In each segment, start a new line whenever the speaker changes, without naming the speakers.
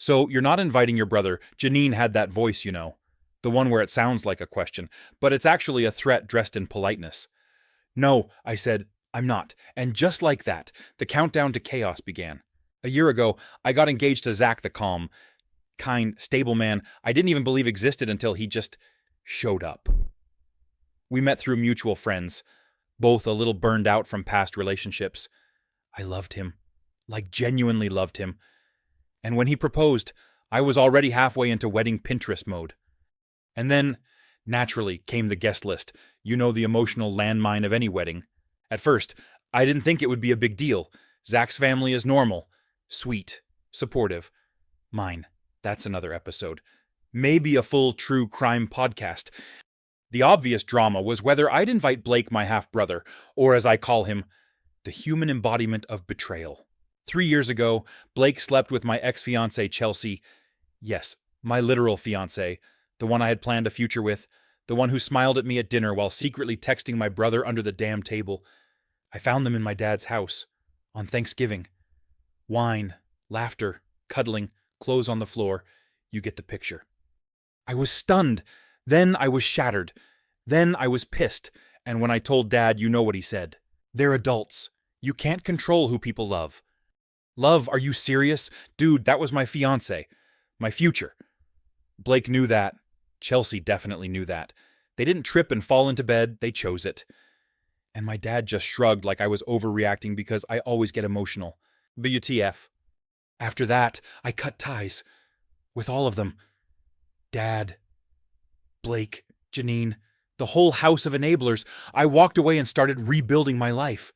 So you're not inviting your brother. Janine had that voice, you know. The one where it sounds like a question, but it's actually a threat dressed in politeness. No, I said, I'm not. And just like that, the countdown to chaos began. A year ago, I got engaged to Zach the calm, kind, stable man I didn't even believe existed until he just showed up. We met through mutual friends, both a little burned out from past relationships. I loved him, like genuinely loved him. And when he proposed, I was already halfway into wedding Pinterest mode. And then, naturally, came the guest list. You know, the emotional landmine of any wedding. At first, I didn't think it would be a big deal. Zach's family is normal, sweet, supportive. Mine, that's another episode. Maybe a full true crime podcast. The obvious drama was whether I'd invite Blake, my half-brother, or as I call him, the human embodiment of betrayal. 3 years ago, Blake slept with my ex-fiancée Chelsea. Yes, my literal fiancée, the one I had planned a future with, the one who smiled at me at dinner while secretly texting my brother under the damn table. I found them in my dad's house, on Thanksgiving. Wine, laughter, cuddling, clothes on the floor. You get the picture. I was stunned. Then I was shattered. Then I was pissed. And when I told Dad, you know what he said. They're adults. You can't control who people love. Love, are you serious? Dude, that was my fiancé. My future. Blake knew that. Chelsea definitely knew that. They didn't trip and fall into bed. They chose it. And my dad just shrugged like I was overreacting because I always get emotional. WTF. After that, I cut ties. With all of them. Dad, Blake, Janine, the whole house of enablers. I walked away and started rebuilding my life.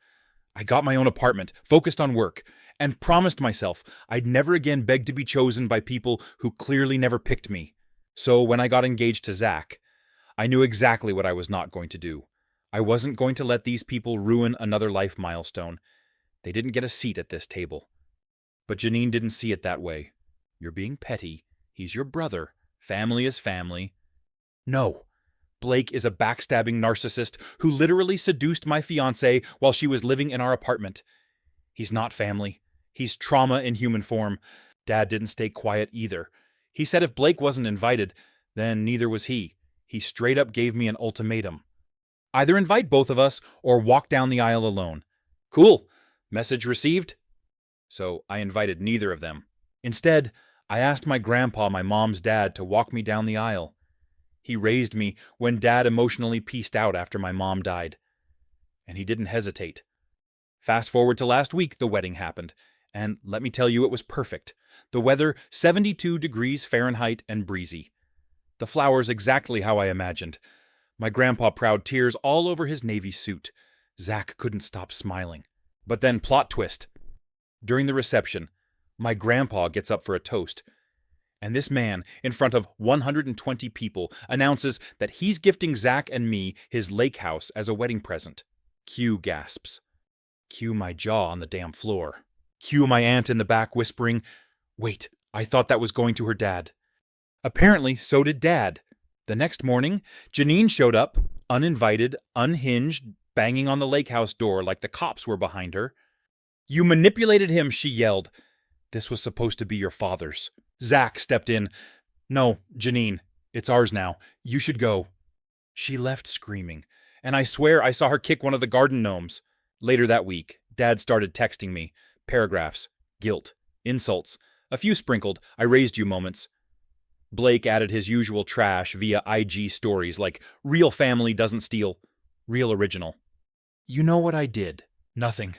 I got my own apartment, focused on work, and promised myself I'd never again beg to be chosen by people who clearly never picked me. So when I got engaged to Zach, I knew exactly what I was not going to do. I wasn't going to let these people ruin another life milestone. They didn't get a seat at this table. But Janine didn't see it that way. You're being petty. He's your brother. Family is family. No. Blake is a backstabbing narcissist who literally seduced my fiancée while she was living in our apartment. He's not family. He's trauma in human form. Dad didn't stay quiet either. He said if Blake wasn't invited, then neither was he. He straight up gave me an ultimatum. Either invite both of us or walk down the aisle alone. Cool. Message received? So I invited neither of them. Instead, I asked my grandpa, my mom's dad, to walk me down the aisle. He raised me when Dad emotionally pieced out after my mom died. And he didn't hesitate. Fast forward to last week, the wedding happened. And let me tell you, it was perfect. The weather, 72 degrees Fahrenheit and breezy. The flowers exactly how I imagined. My grandpa proud tears all over his navy suit. Zach couldn't stop smiling. But then plot twist. During the reception, my grandpa gets up for a toast. And this man, in front of 120 people, announces that he's gifting Zach and me his lake house as a wedding present. Cue gasps. Cue my jaw on the damn floor. Cue my aunt in the back whispering, "Wait, I thought that was going to her dad." Apparently, so did Dad. The next morning, Janine showed up, uninvited, unhinged, banging on the lake house door like the cops were behind her. "You manipulated him," she yelled. "This was supposed to be your father's." Zach stepped in. "No, Janine, it's ours now. You should go." She left screaming, and I swear I saw her kick one of the garden gnomes. Later that week, Dad started texting me. Paragraphs, guilt, insults, a few sprinkled "I raised you" moments. Blake added his usual trash via IG stories like "real family doesn't steal," "real original." You know what I did? Nothing.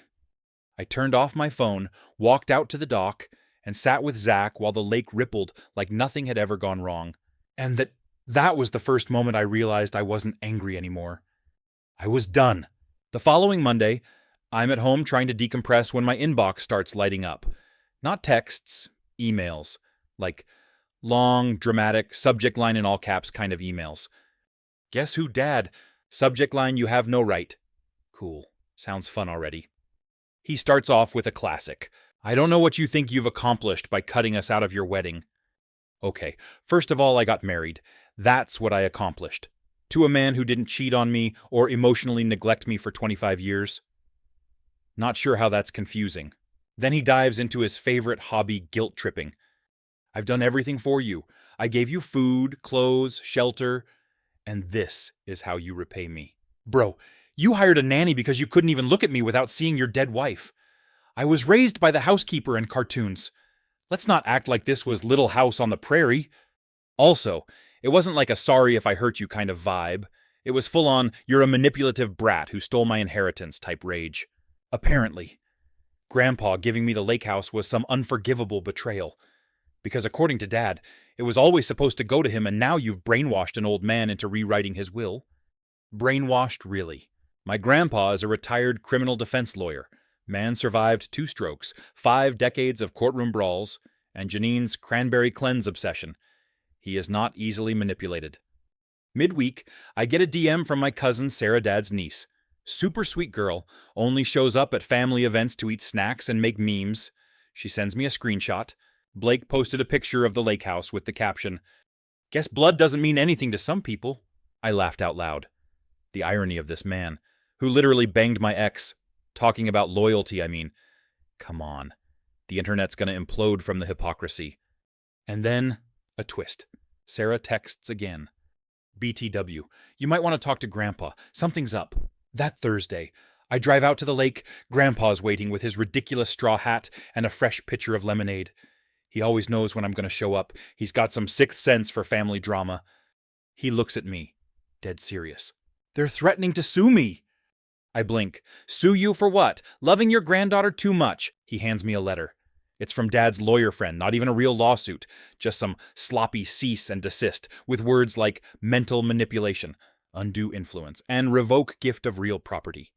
I turned off my phone, walked out to the dock, and sat with Zach while the lake rippled like nothing had ever gone wrong. And that was the first moment I realized I wasn't angry anymore. I was done. The following Monday, I'm at home trying to decompress when my inbox starts lighting up. Not texts, emails. Like long, dramatic, subject line in all caps kind of emails. "Guess who, Dad? Subject line, you have no right." Cool. Sounds fun already. He starts off with a classic. "I don't know what you think you've accomplished by cutting us out of your wedding." Okay, first of all, I got married. That's what I accomplished. To a man who didn't cheat on me or emotionally neglect me for 25 years. Not sure how that's confusing. Then he dives into his favorite hobby, guilt tripping. I've done everything for you. I gave you food, clothes, shelter, and this is how you repay me. Bro, you hired a nanny because you couldn't even look at me without seeing your dead wife. I was raised by the housekeeper in cartoons. Let's not act like this was Little House on the Prairie. Also, it wasn't like a sorry if I hurt you kind of vibe. It was full on, you're a manipulative brat who stole my inheritance type rage. Apparently, Grandpa giving me the lake house was some unforgivable betrayal. Because according to Dad, it was always supposed to go to him, and now you've brainwashed an old man into rewriting his will. Brainwashed, really. My grandpa is a retired criminal defense lawyer. Man survived 2 strokes, 5 decades of courtroom brawls, and Janine's cranberry cleanse obsession. He is not easily manipulated. Midweek, I get a DM from my cousin Sarah Dad's niece. Super sweet girl, only shows up at family events to eat snacks and make memes. She sends me a screenshot. Blake posted a picture of the lake house with the caption, "Guess blood doesn't mean anything to some people." I laughed out loud. The irony of this man, who literally banged my ex, talking about loyalty, I mean. Come on. The internet's gonna implode from the hypocrisy. And then, a twist. Sarah texts again. BTW, you might want to talk to Grandpa. Something's up. That Thursday, I drive out to the lake. Grandpa's waiting with his ridiculous straw hat and a fresh pitcher of lemonade. He always knows when I'm going to show up. He's got some sixth sense for family drama. He looks at me, dead serious. They're threatening to sue me. I blink. Sue you for what? Loving your granddaughter too much. He hands me a letter. It's from Dad's lawyer friend, not even a real lawsuit, just some sloppy cease and desist, with words like mental manipulation, undue influence, and revoke gift of real property.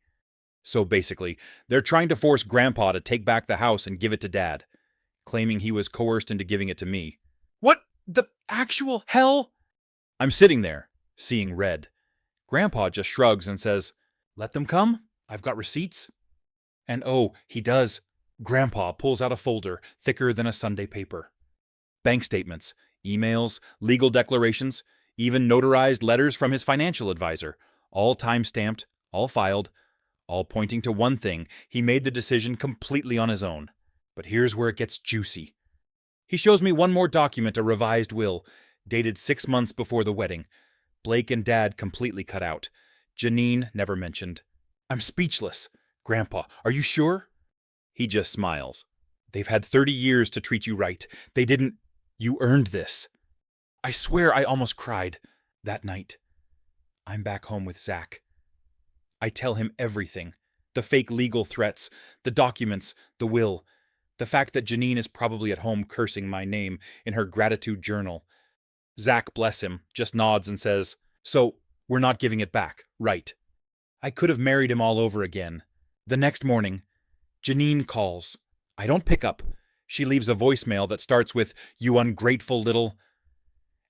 So basically, they're trying to force Grandpa to take back the house and give it to Dad, claiming he was coerced into giving it to me. What the actual hell? I'm sitting there, seeing red. Grandpa just shrugs and says, "Let them come. I've got receipts." And oh, he does. Grandpa pulls out a folder thicker than a Sunday paper. Bank statements, emails, legal declarations, even notarized letters from his financial advisor, all time-stamped, all filed, all pointing to one thing: he made the decision completely on his own. But here's where it gets juicy. He shows me one more document, a revised will, dated 6 months before the wedding. Blake and Dad completely cut out. Janine never mentioned. I'm speechless. Grandpa, are you sure? He just smiles. They've had 30 years to treat you right. They didn't. You earned this. I swear I almost cried that night. I'm back home with Zach. I tell him everything. The fake legal threats, the documents, the will, the fact that Janine is probably at home cursing my name in her gratitude journal. Zach, bless him, just nods and says, "So, we're not giving it back, right?" I could have married him all over again. The next morning, Janine calls. I don't pick up. She leaves a voicemail that starts with, "You ungrateful little,"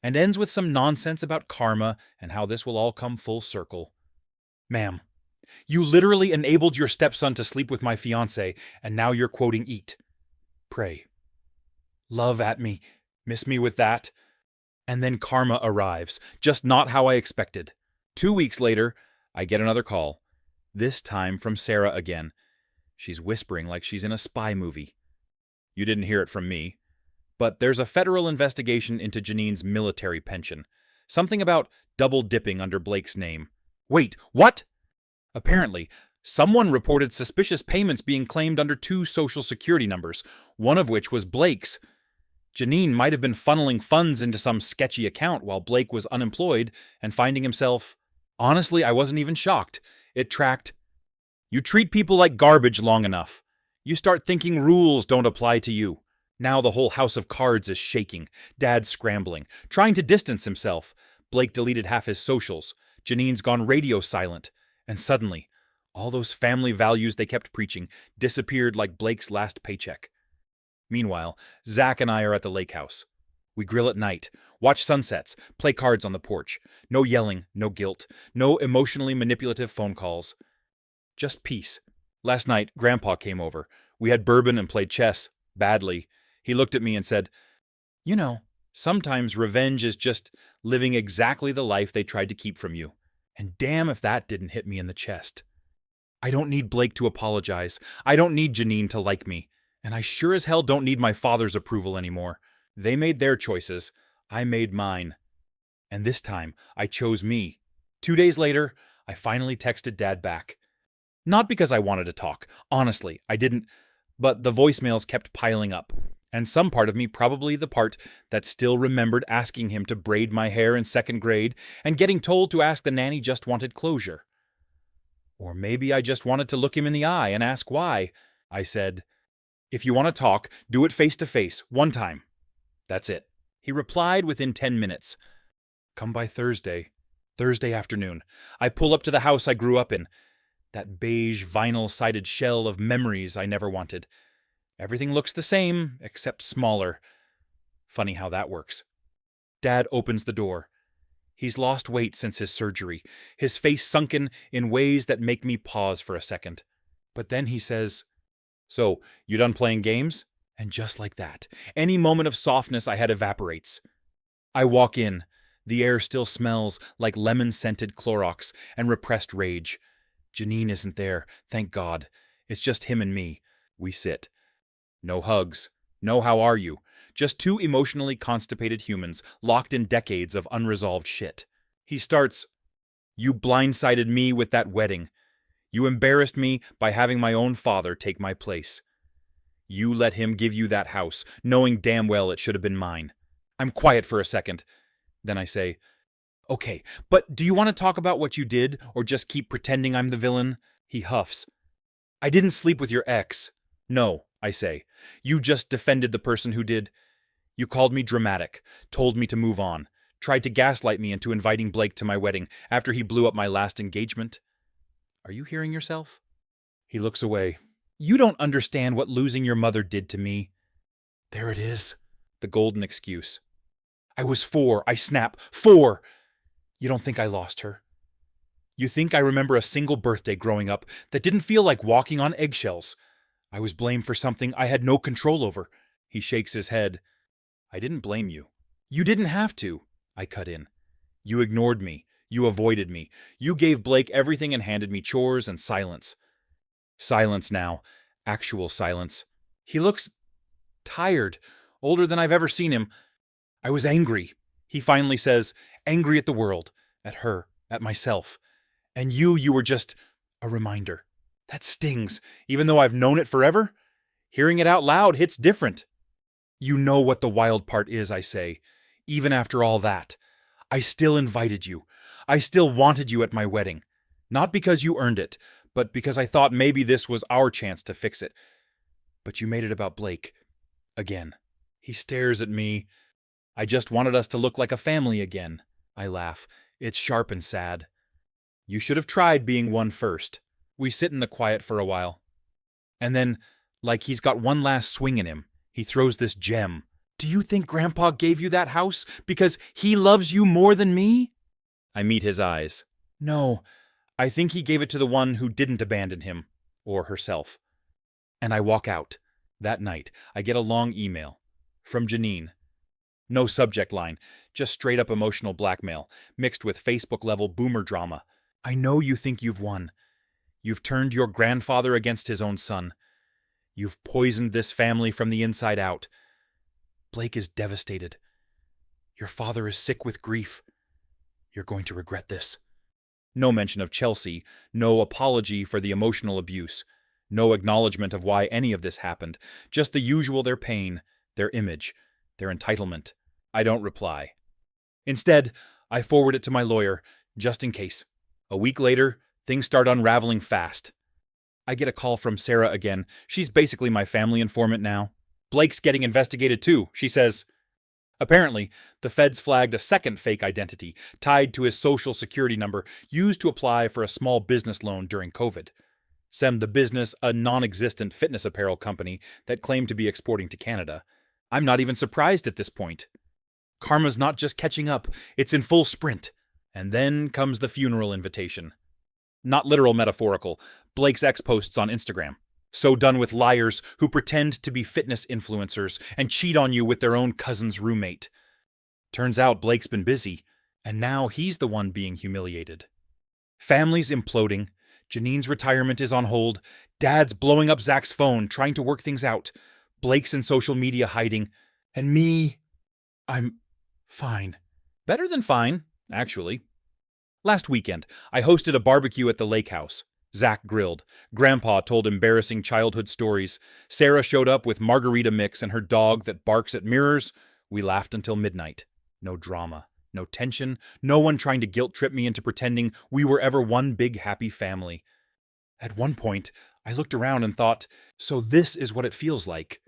and ends with some nonsense about karma and how this will all come full circle. Ma'am, you literally enabled your stepson to sleep with my fiancé, and now you're quoting Eat. Pray. Love at me. Miss me with that. And then karma arrives, just not how I expected. 2 weeks later, I get another call. This time from Sarah again. She's whispering like she's in a spy movie. You didn't hear it from me. But there's a federal investigation into Janine's military pension. Something about double dipping under Blake's name. Wait, what? Apparently, someone reported suspicious payments being claimed under 2 social security numbers, one of which was Blake's. Janine might have been funneling funds into some sketchy account while Blake was unemployed and finding himself... Honestly, I wasn't even shocked. It tracked... You treat people like garbage long enough. You start thinking rules don't apply to you. Now the whole house of cards is shaking. Dad's scrambling, trying to distance himself. Blake deleted half his socials. Janine's gone radio silent. And suddenly, all those family values they kept preaching disappeared like Blake's last paycheck. Meanwhile, Zach and I are at the lake house. We grill at night, watch sunsets, play cards on the porch. No yelling, no guilt, no emotionally manipulative phone calls. Just peace. Last night, Grandpa came over. We had bourbon and played chess. Badly. He looked at me and said, "You know, sometimes revenge is just living exactly the life they tried to keep from you. And damn if that didn't hit me in the chest. I don't need Blake to apologize. I don't need Janine to like me. And I sure as hell don't need my father's approval anymore. They made their choices. I made mine. And this time, I chose me. 2 days later, I finally texted Dad back. Not because I wanted to talk. Honestly, I didn't. But the voicemails kept piling up. And some part of me, probably the part that still remembered asking him to braid my hair in second grade and getting told to ask the nanny, just wanted closure. Or maybe I just wanted to look him in the eye and ask why. I said, "If you want to talk, do it face to face, one time. That's it." He replied within 10 minutes. "Come by Thursday." Thursday afternoon. I pull up to the house I grew up in. That beige vinyl-sided shell of memories I never wanted. Everything looks the same, except smaller. Funny how that works. Dad opens the door. He's lost weight since his surgery, his face sunken in ways that make me pause for a second. But then he says, "So, you done playing games?" And just like that, any moment of softness I had evaporates. I walk in. The air still smells like lemon-scented Clorox and repressed rage. Janine isn't there, thank God. It's just him and me. We sit. No hugs. No how are you. Just two emotionally constipated humans locked in decades of unresolved shit. He starts, "You blindsided me with that wedding. You embarrassed me by having my own father take my place. You let him give you that house, knowing damn well it should have been mine." I'm quiet for a second. Then I say, "Okay, but do you want to talk about what you did, or just keep pretending I'm the villain?" He huffs. "I didn't sleep with your ex." "No," I say. "You just defended the person who did. You called me dramatic, told me to move on, tried to gaslight me into inviting Blake to my wedding after he blew up my last engagement. Are you hearing yourself?" He looks away. "You don't understand what losing your mother did to me." There it is, the golden excuse. "I was 4, I snap. 4! You don't think I lost her? You think I remember a single birthday growing up that didn't feel like walking on eggshells? I was blamed for something I had no control over." He shakes his head. "I didn't blame you." "You didn't have to," I cut in. "You ignored me. You avoided me. You gave Blake everything and handed me chores and silence." Silence now. Actual silence. He looks tired, older than I've ever seen him. "I was angry," he finally says, "angry at the world, at her, at myself. And you were just a reminder." That stings, even though I've known it forever. Hearing it out loud hits different. "You know what the wild part is," I say. "Even after all that, I still invited you. I still wanted you at my wedding. Not because you earned it, but because I thought maybe this was our chance to fix it. But you made it about Blake. Again." He stares at me. "I just wanted us to look like a family again." I laugh. It's sharp and sad. "You should have tried being one first." We sit in the quiet for a while. And then, like he's got one last swing in him, he throws this gem. "Do you think Grandpa gave you that house because he loves you more than me?" I meet his eyes. "No, I think he gave it to the one who didn't abandon him, or herself." And I walk out. That night, I get a long email. From Janine. No subject line, just straight-up emotional blackmail, mixed with Facebook-level boomer drama. "I know you think you've won. You've turned your grandfather against his own son. You've poisoned this family from the inside out. Blake is devastated. Your father is sick with grief. You're going to regret this." No mention of Chelsea, no apology for the emotional abuse, no acknowledgement of why any of this happened, just the usual: their pain, their image, their entitlement. I don't reply. Instead, I forward it to my lawyer, just in case. A week later, things start unraveling fast. I get a call from Sarah again. She's basically my family informant now. "Blake's getting investigated too," she says. Apparently, the feds flagged a second fake identity tied to his social security number used to apply for a small business loan during COVID. Send the business a non-existent fitness apparel company that claimed to be exporting to Canada. I'm not even surprised at this point. Karma's not just catching up, it's in full sprint. And then comes the funeral invitation. Not literal, metaphorical. Blake's ex posts on Instagram. So done with liars who pretend to be fitness influencers and cheat on you with their own cousin's roommate. Turns out Blake's been busy, and now he's the one being humiliated. Family's imploding. Janine's retirement is on hold. Dad's blowing up Zach's phone, trying to work things out. Blake's in social media hiding. And me, I'm fine. Better than fine, actually. Last weekend, I hosted a barbecue at the lake house. Zach grilled. Grandpa told embarrassing childhood stories. Sarah showed up with margarita mix and her dog that barks at mirrors. We laughed until midnight. No drama, no tension, no one trying to guilt trip me into pretending we were ever one big happy family. At one point, I looked around and thought, so this is what it feels like.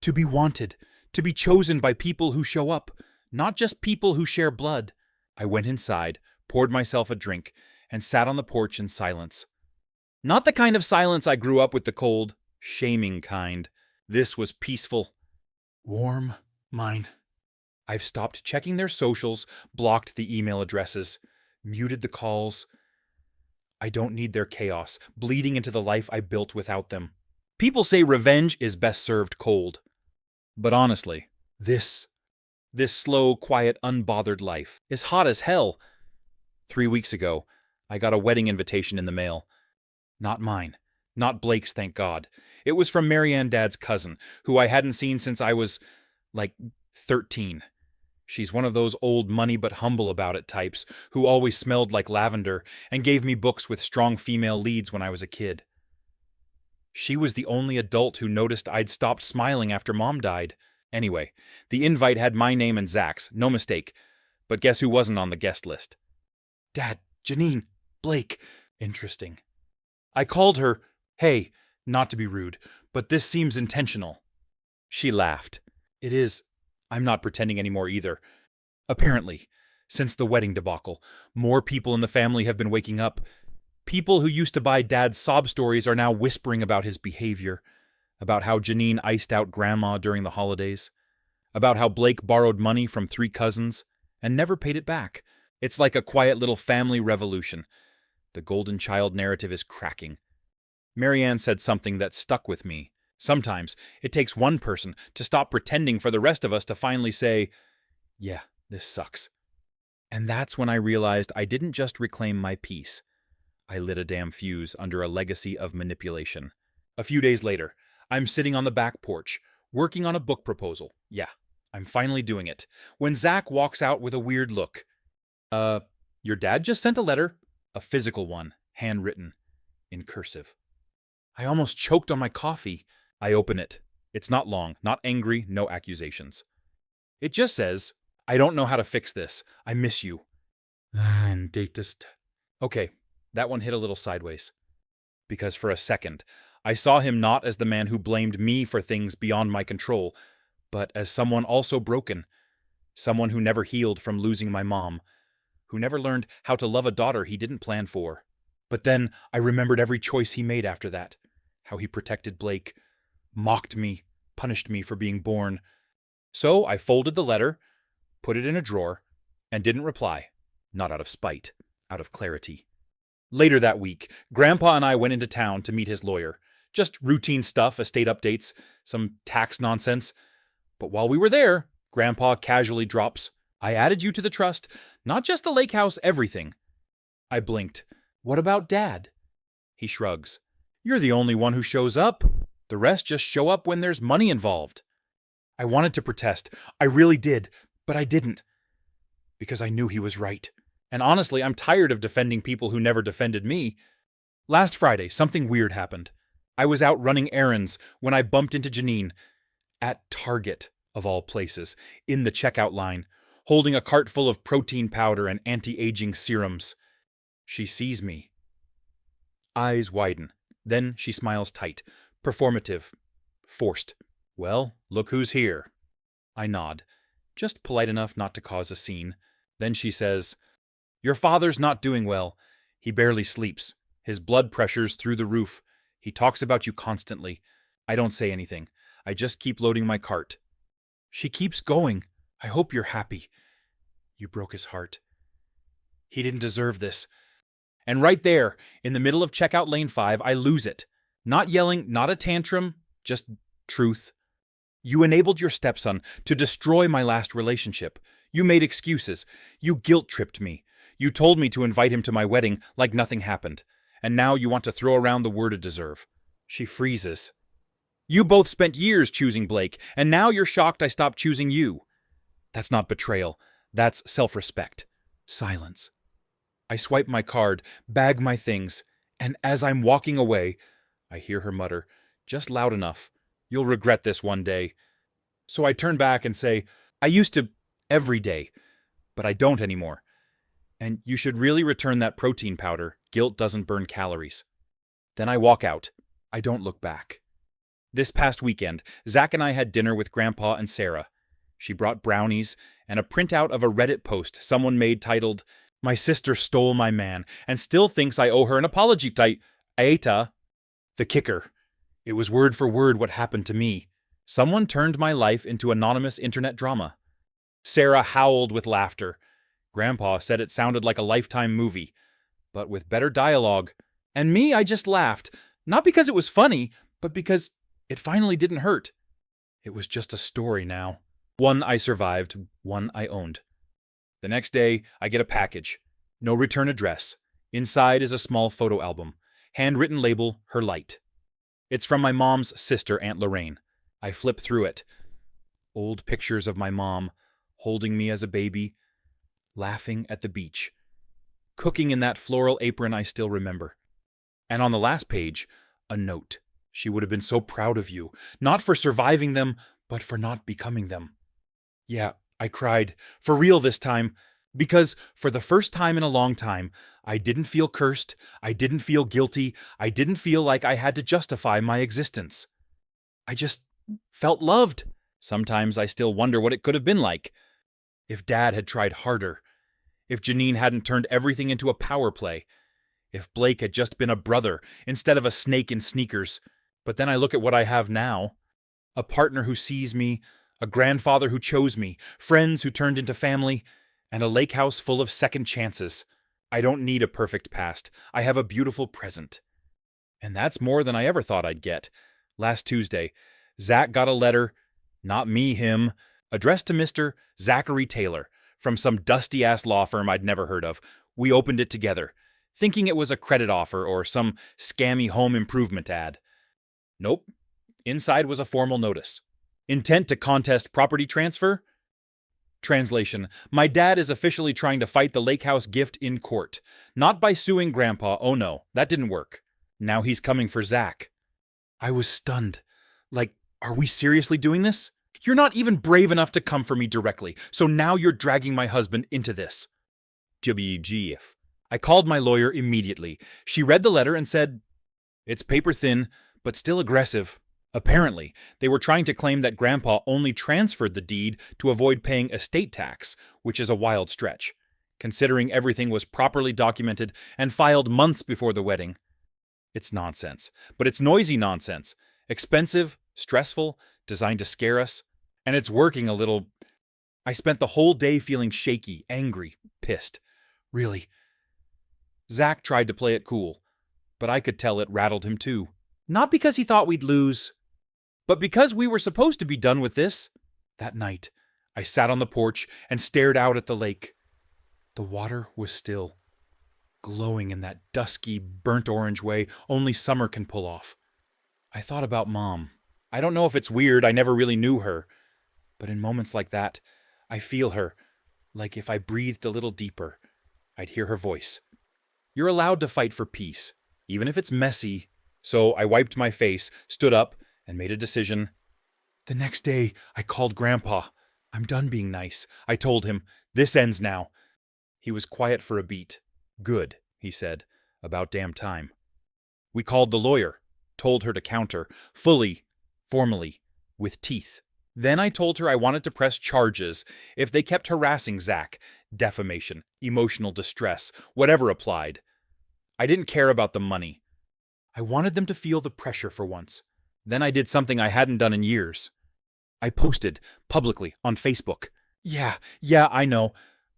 To be wanted, to be chosen by people who show up, not just people who share blood. I went inside, poured myself a drink, and sat on the porch in silence. Not the kind of silence I grew up with, the cold, shaming kind. This was peaceful. Warm mine. I've stopped checking their socials, blocked the email addresses, muted the calls. I don't need their chaos, bleeding into the life I built without them. People say revenge is best served cold. But honestly, this slow, quiet, unbothered life is hot as hell. 3 weeks ago, I got a wedding invitation in the mail. Not mine. Not Blake's, thank God. It was from Marianne Dad's cousin, who I hadn't seen since I was, 13. She's one of those old money but humble about it types who always smelled like lavender and gave me books with strong female leads when I was a kid. She was the only adult who noticed I'd stopped smiling after Mom died. Anyway, the invite had my name and Zach's, no mistake. But guess who wasn't on the guest list? Dad, Janine, Blake. Interesting. I called her, hey, not to be rude, but this seems intentional. She laughed. It is. I'm not pretending anymore either. Apparently, since the wedding debacle, more people in the family have been waking up. People who used to buy Dad's sob stories are now whispering about his behavior, about how Janine iced out Grandma during the holidays, about how Blake borrowed money from 3 cousins and never paid it back. It's like a quiet little family revolution. The golden child narrative is cracking. Marianne said something that stuck with me. Sometimes it takes one person to stop pretending for the rest of us to finally say, yeah, this sucks. And that's when I realized I didn't just reclaim my peace. I lit a damn fuse under a legacy of manipulation. A few days later, I'm sitting on the back porch, working on a book proposal. Yeah, I'm finally doing it. When Zach walks out with a weird look. Your dad just sent a letter. A physical one, handwritten, in cursive. I almost choked on my coffee. I open it. It's not long, not angry, no accusations. It just says, I don't know how to fix this. I miss you. And datest. Okay, that one hit a little sideways. Because for a second, I saw him not as the man who blamed me for things beyond my control, but as someone also broken. Someone who never healed from losing my mom. Who never learned how to love a daughter he didn't plan for. But then I remembered every choice he made after that. How he protected Blake, mocked me, punished me for being born. So I folded the letter, put it in a drawer, and didn't reply. Not out of spite, out of clarity. Later that week, Grandpa and I went into town to meet his lawyer. Just routine stuff, estate updates, some tax nonsense. But while we were there, Grandpa casually drops, I added you to the trust, not just the lake house, everything. I blinked. What about Dad? He shrugs. You're the only one who shows up. The rest just show up when there's money involved. I wanted to protest. I really did, but I didn't. Because I knew he was right. And honestly, I'm tired of defending people who never defended me. Last Friday, something weird happened. I was out running errands when I bumped into Janine. At Target, of all places, in the checkout line, holding a cart full of protein powder and anti-aging serums. She sees me. Eyes widen. Then she smiles tight. Performative. Forced. Well, look who's here. I nod. Just polite enough not to cause a scene. Then she says, Your father's not doing well. He barely sleeps. His blood pressure's through the roof. He talks about you constantly. I don't say anything. I just keep loading my cart. She keeps going. I hope you're happy. You broke his heart. He didn't deserve this. And right there, in the middle of checkout lane 5, I lose it. Not yelling, not a tantrum, just truth. You enabled your stepson to destroy my last relationship. You made excuses. You guilt-tripped me. You told me to invite him to my wedding like nothing happened. And now you want to throw around the word deserve. She freezes. You both spent years choosing Blake, and now you're shocked I stopped choosing you. That's not betrayal. That's self-respect. Silence. I swipe my card, bag my things, and as I'm walking away, I hear her mutter, just loud enough, "You'll regret this one day." So I turn back and say, "I used to every day, but I don't anymore. And you should really return that protein powder. Guilt doesn't burn calories." Then I walk out. I don't look back. This past weekend, Zach and I had dinner with Grandpa and Sarah. She brought brownies and a printout of a Reddit post someone made titled, "My sister stole my man and still thinks I owe her an apology aita." The kicker. It was word for word what happened to me. Someone turned my life into anonymous internet drama. Sarah howled with laughter. Grandpa said it sounded like a Lifetime movie, but with better dialogue. And me, I just laughed, not because it was funny, but because it finally didn't hurt. It was just a story now. One I survived, one I owned. The next day, I get a package. No return address. Inside is a small photo album. Handwritten label, Her Light. It's from my mom's sister, Aunt Lorraine. I flip through it. Old pictures of my mom, holding me as a baby, laughing at the beach, cooking in that floral apron I still remember. And on the last page, a note. She would have been so proud of you, not for surviving them, but for not becoming them. Yeah, I cried, for real this time, because for the first time in a long time, I didn't feel cursed, I didn't feel guilty, I didn't feel like I had to justify my existence. I just felt loved. Sometimes I still wonder what it could have been like. If Dad had tried harder. If Janine hadn't turned everything into a power play. If Blake had just been a brother instead of a snake in sneakers. But then I look at what I have now. A partner who sees me, a grandfather who chose me, friends who turned into family, and a lake house full of second chances. I don't need a perfect past. I have a beautiful present. And that's more than I ever thought I'd get. Last Tuesday, Zach got a letter, not me, him, addressed to Mr. Zachary Taylor, from some dusty-ass law firm I'd never heard of. We opened it together, thinking it was a credit offer or some scammy home improvement ad. Nope. Inside was a formal notice. Intent to contest property transfer? Translation: My dad is officially trying to fight the lake house gift in court. Not by suing Grandpa, oh no, that didn't work. Now he's coming for Zach. I was stunned. Like, are we seriously doing this? You're not even brave enough to come for me directly, so now you're dragging my husband into this. WGF. I called my lawyer immediately. She read the letter and said, "It's paper thin, but still aggressive." Apparently, they were trying to claim that Grandpa only transferred the deed to avoid paying estate tax, which is a wild stretch, considering everything was properly documented and filed months before the wedding. It's nonsense, but it's noisy nonsense. Expensive, stressful, designed to scare us, and it's working a little. I spent the whole day feeling shaky, angry, pissed. Really. Zach tried to play it cool, but I could tell it rattled him too. Not because he thought we'd lose, but because we were supposed to be done with this. That night, I sat on the porch and stared out at the lake. The water was still, glowing in that dusky, burnt orange way only summer can pull off. I thought about Mom. I don't know if it's weird, I never really knew her. But in moments like that, I feel her, like if I breathed a little deeper, I'd hear her voice. You're allowed to fight for peace, even if it's messy. So I wiped my face, stood up, and made a decision. The next day, I called Grandpa. I'm done being nice. I told him, this ends now. He was quiet for a beat. Good, he said. About damn time. We called the lawyer, told her to counter, fully, formally, with teeth. Then I told her I wanted to press charges if they kept harassing Zach, defamation, emotional distress, whatever applied. I didn't care about the money. I wanted them to feel the pressure for once. Then I did something I hadn't done in years. I posted, publicly, on Facebook. Yeah, I know.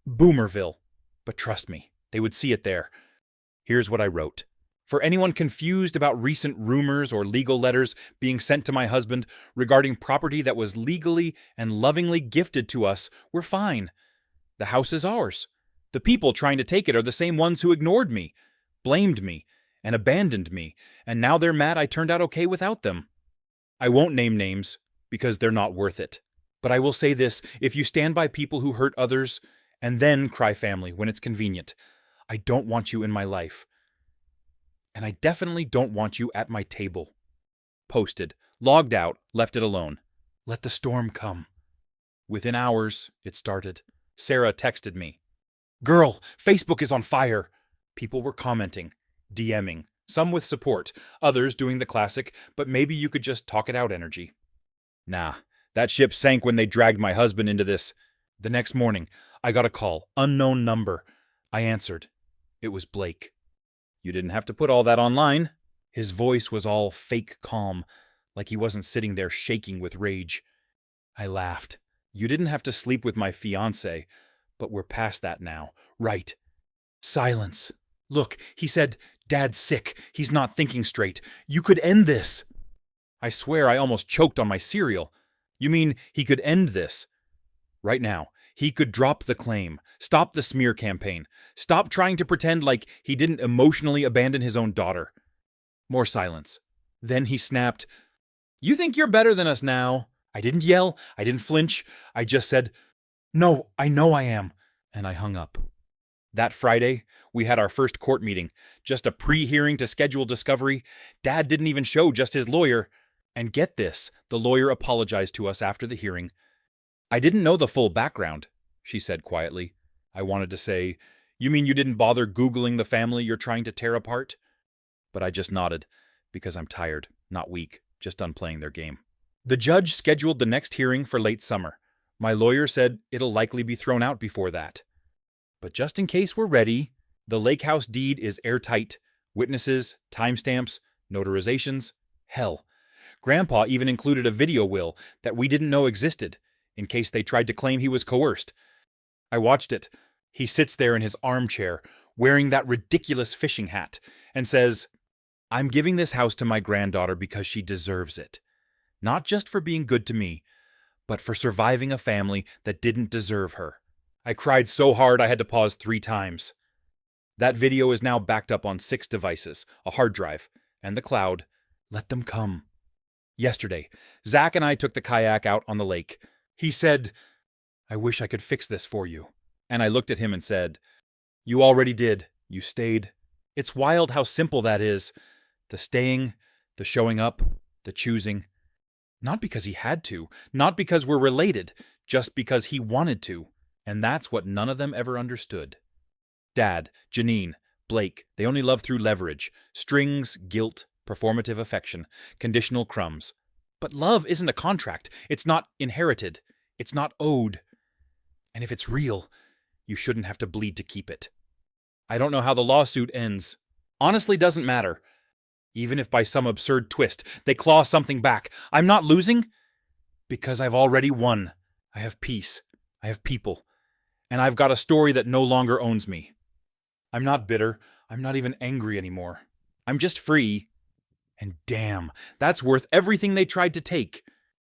Boomerville. But trust me, they would see it there. Here's what I wrote. For anyone confused about recent rumors or legal letters being sent to my husband regarding property that was legally and lovingly gifted to us, we're fine. The house is ours. The people trying to take it are the same ones who ignored me, blamed me, and abandoned me, and now they're mad I turned out okay without them. I won't name names, because they're not worth it. But I will say this, if you stand by people who hurt others and then cry family when it's convenient, I don't want you in my life. And I definitely don't want you at my table. Posted, logged out, left it alone. Let the storm come. Within hours, it started. Sarah texted me. Girl, Facebook is on fire. People were commenting, DMing, some with support, others doing the classic, but maybe you could just talk it out energy. Nah, that ship sank when they dragged my husband into this. The next morning, I got a call, unknown number. I answered. It was Blake. You didn't have to put all that online. His voice was all fake calm, like he wasn't sitting there shaking with rage. I laughed. You didn't have to sleep with my fiancé, but we're past that now. Right. Silence. Look, he said, Dad's sick. He's not thinking straight. You could end this. I swear I almost choked on my cereal. You mean he could end this? Right now, he could drop the claim, stop the smear campaign, stop trying to pretend like he didn't emotionally abandon his own daughter. More silence. Then he snapped, You think you're better than us now? I didn't yell. I didn't flinch. I just said, No, I know I am. And I hung up. That Friday, we had our first court meeting. Just a pre-hearing to schedule discovery. Dad didn't even show, just his lawyer. And get this, the lawyer apologized to us after the hearing. I didn't know the full background, she said quietly. I wanted to say, You mean you didn't bother Googling the family you're trying to tear apart? But I just nodded, because I'm tired, not weak, just done playing their game. The judge scheduled the next hearing for late summer. My lawyer said it'll likely be thrown out before that. But just in case we're ready, the lake house deed is airtight. Witnesses, timestamps, notarizations, hell. Grandpa even included a video will that we didn't know existed, in case they tried to claim he was coerced. I watched it. He sits there in his armchair, wearing that ridiculous fishing hat, and says, I'm giving this house to my granddaughter because she deserves it. Not just for being good to me, but for surviving a family that didn't deserve her. I cried so hard I had to pause 3 times. That video is now backed up on 6 devices, a hard drive, and the cloud. Let them come. Yesterday, Zach and I took the kayak out on the lake. He said, I wish I could fix this for you. And I looked at him and said, You already did. You stayed. It's wild how simple that is. The staying, the showing up, the choosing. Not because he had to, not because we're related, just because he wanted to. And that's what none of them ever understood. Dad, Janine, Blake, they only love through leverage, strings, guilt, performative affection, conditional crumbs. But love isn't a contract. It's not inherited. It's not owed. And if it's real, you shouldn't have to bleed to keep it. I don't know how the lawsuit ends. Honestly, doesn't matter. Even if by some absurd twist they claw something back, I'm not losing because I've already won. I have peace. I have people. And I've got a story that no longer owns me. I'm not bitter. I'm not even angry anymore. I'm just free. And damn, that's worth everything they tried to take.